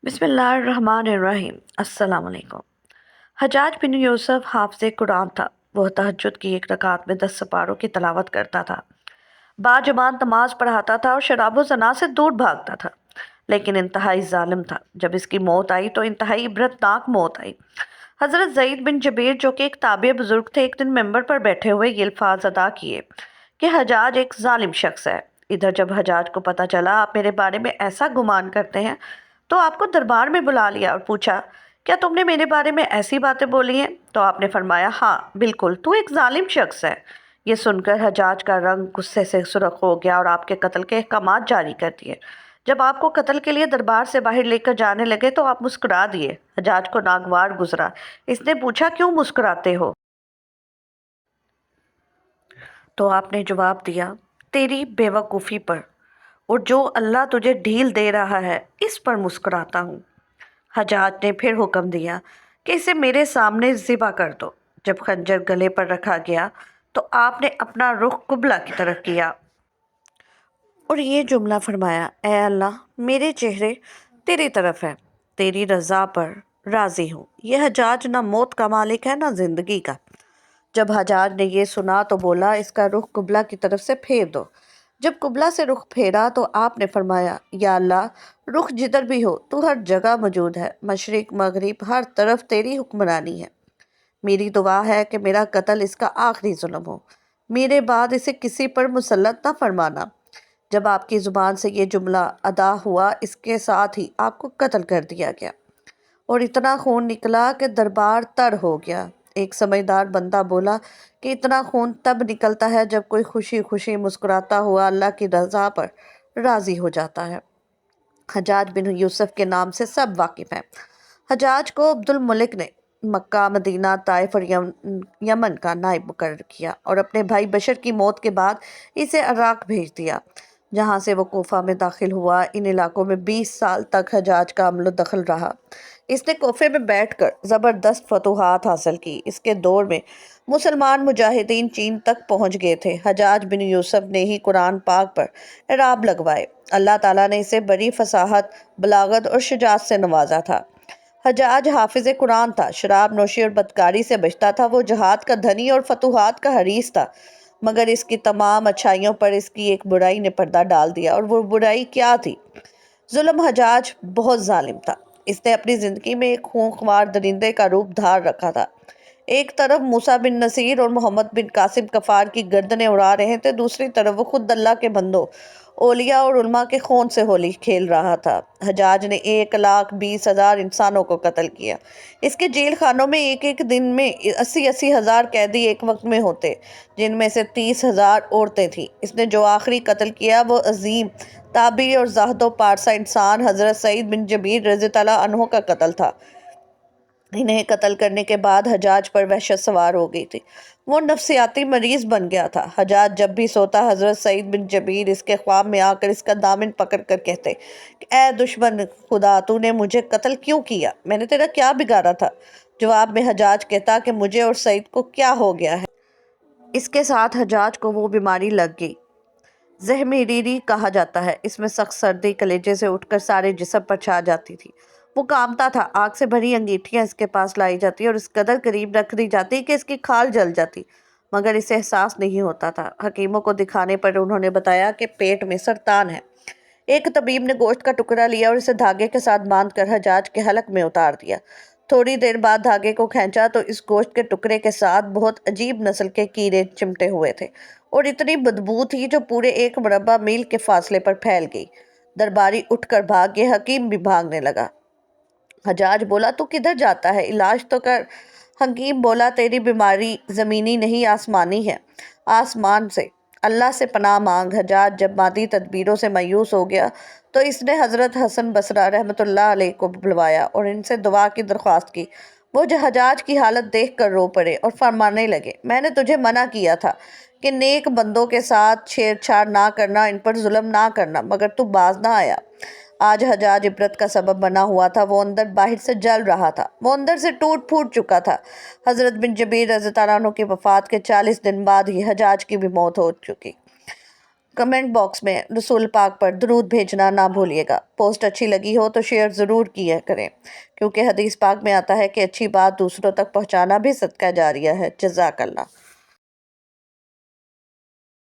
बिस्मिल्लाहिर्रहमानिर्रहीम। अस्सलाम वालेकुम। हज्जाज बिन यूसुफ हाफ़िज़ कुरान था। वह तहज्जुद की एक रकात में 10 सपारों की तलावत करता था, बाजमात नमाज पढ़ाता था और शराब व ज़ना से दूर भागता था, लेकिन इंतहाई जालिम था। जब इसकी मौत आई तो इंतहाई इबरतनाक मौत आई। हज़रत ज़ईद बिन जबीर, जो कि एक ताबे बुजुर्ग थे, एक दिन मेंबर पर बैठे हुए ये अल्फाज अदा किए कि हज्जाज एक जालिम शख्स है। इधर जब हज्जाज को पता चला आप मेरे बारे में ऐसा गुमान करते हैं, तो आपको दरबार में बुला लिया और पूछा, क्या तुमने मेरे बारे में ऐसी बातें बोली हैं? तो आपने फरमाया, हाँ बिल्कुल, तू एक जालिम शख्स है। ये सुनकर हज्जाज का रंग गुस्से से सुर्ख हो गया और आपके कत्ल के अहकामात जारी कर दिए। जब आपको कत्ल के लिए दरबार से बाहर लेकर जाने लगे तो आप मुस्कुरा दिए। हज्जाज को नागवार गुजरा। इसने पूछा, क्यों मुस्कुराते हो? तो आपने जवाब दिया, तेरी बेवकूफ़ी पर, और जो अल्लाह तुझे ढील दे रहा है इस पर मुस्कुराता हूँ। हज्जाज ने फिर हुक्म दिया कि इसे मेरे सामने ज़िबा कर दो। जब खंजर गले पर रखा गया तो आपने अपना रुख कुबला की तरफ किया और ये जुमला फरमाया, ए अल्लाह, मेरे चेहरे तेरी तरफ है, तेरी रज़ा पर राज़ी हूँ। यह हज्जाज ना मौत का मालिक है ना ज़िंदगी का। जब हज्जाज ने ये सुना तो बोला, इसका रुख कुबला की तरफ से फेर दो। जब कुबला से रुख फेरा तो आपने फरमाया, या अल्लाह, रुख जिधर भी हो तू हर जगह मौजूद है, मशरिक मगरिब हर तरफ तेरी हुक्मरानी है। मेरी दुआ है कि मेरा कत्ल इसका आखिरी जुल्म हो, मेरे बाद इसे किसी पर मुसल्लत ना फरमाना। जब आपकी ज़ुबान से ये जुमला अदा हुआ, इसके साथ ही आपको कत्ल कर दिया गया और इतना खून निकला कि दरबार तर हो गया। एक समझदार बंदा बोला कि इतना खून तब निकलता है जब कोई खुशी खुशी मुस्कुराता हुआ अल्लाह की रज़ा पर राज़ी हो जाता है। हज्जाज बिन यूसुफ के नाम से सब वाकिफ़ हैं। हज्जाज को अब्दुल मलिक ने मक्का, मदीना, ताइफ और यमन का नायब मुकर्रर किया और अपने भाई बशर की मौत के बाद इसे इराक भेज दिया, जहाँ से वो कोफा में दाखिल हुआ। इन इलाकों में 20 साल तक हज्जाज का अमल दखल रहा। इसने कोफे में बैठकर ज़बरदस्त फतूहात हासिल की। इसके दौर में मुसलमान मुजाहिदीन चीन तक पहुँच गए थे। हज्जाज बिन यूसुफ ने ही कुरान पाक पर इराब लगवाए। अल्लाह ताला ने इसे बड़ी फसाहत, बलागत और शुजाअत से नवाजा था। हज्जाज हाफिज़ कुरान था, शराब नोशी और बदकारी से बचता था। वो जहाद का धनी और फतूहात का हरीस था, मगर इसकी तमाम अच्छाइयों पर इसकी एक बुराई ने पर्दा डाल दिया। और वो बुराई क्या थी? जुल्म। हज्जाज बहुत जालिम था। इसने अपनी ज़िंदगी में एक खूंखार दरिंदे का रूप धार रखा था। एक तरफ मूसा बिन नसीर और मोहम्मद बिन कासिम कफ़ार की गर्दनें उड़ा रहे थे, दूसरी तरफ वो खुद अल्लाह के बंदों, ओलिया और उलमा के खून से होली खेल रहा था। हज्जाज ने 1,20,000 इंसानों को कत्ल किया। इसके जेल खानों में एक एक दिन में 80-80 हज़ार कैदी एक वक्त में होते, जिनमें से 30,000 औरतें थीं। इसने जो आखिरी कत्ल किया वो अजीम, ताबी और जाहदो पारसा इंसान हज़रत सईद बिन जबीर रज़ियल्लाहु अन्हु का कत्ल था। इन्हें कत्ल करने के बाद हज्जाज पर वहशत सवार हो गई थी। वो नफ्सियाती मरीज बन गया था। हज्जाज जब भी सोता, हजरत सईद बिन जबीर इसके ख्वाब में आकर इसका दामन पकड़ कर कहते, ए दुश्मन खुदा, तूने मुझे कत्ल क्यों किया? मैंने तेरा क्या बिगाड़ा था? जवाब में हज्जाज कहता कि मुझे और सईद को क्या हो गया है। इसके साथ हज्जाज को वो बीमारी लग गई, ज़हमीरीरी कहा जाता है। इसमें सख्त सर्दी कलेजे से उठकर सारे जिस्म पर छा जाती थी। वो कामता था। आग से भरी अंगीठियाँ इसके पास लाई जाती और इस कदर करीब रख दी जाती कि इसकी खाल जल जाती, मगर इसे एहसास नहीं होता था। हकीमों को दिखाने पर उन्होंने बताया कि पेट में सरतान है। एक तबीब ने गोश्त का टुकड़ा लिया और इसे धागे के साथ बांध कर हज्जाज के हलक में उतार दिया। थोड़ी देर बाद धागे को खींचा तो इस गोश्त के टुकड़े के साथ बहुत अजीब नस्ल के कीड़े चिमटे हुए थे और इतनी बदबू थी जो पूरे 1 मुरब्बा मील के फासले पर फैल गई। दरबारी उठकर भाग गए, हकीम भी भागने लगा। हज्जाज बोला, तू किधर जाता है? इलाज तो कर। हकीम बोला, तेरी बीमारी ज़मीनी नहीं आसमानी है, आसमान से। अल्लाह से पनाह मांग। हज्जाज जब मादी तदबीरों से मायूस हो गया तो इसने हज़रत हसन बसरा रहमतुल्लाह अलैह को बुलवाया और इनसे दुआ की दरख्वास्त की। वो हज्जाज की हालत देख कर रो पड़े और फरमाने लगे, मैंने तुझे मना किया था कि नेक बंदों के साथ छेड़छाड़ ना करना, इन पर जुल्म ना करना, मगर तू बाज ना आया। आज हज्जाज इबरत का सबब बना हुआ था। वो अंदर बाहर से जल रहा था। वो अंदर से टूट फूट चुका था। हज़रत बिन जबीर रज़ियल्लाहु अन्हु की वफ़ात के 40 दिन बाद ही हज्जाज की भी मौत हो चुकी। کمنٹ باکس میں رسول پاک پر درود بھیجنا نہ بھولیے گا۔ پوسٹ اچھی لگی ہو تو شیئر ضرور کیا کریں، کیونکہ حدیث پاک میں آتا ہے کہ اچھی بات دوسروں تک پہنچانا بھی صدقہ جاریہ ہے۔ جزاک اللہ۔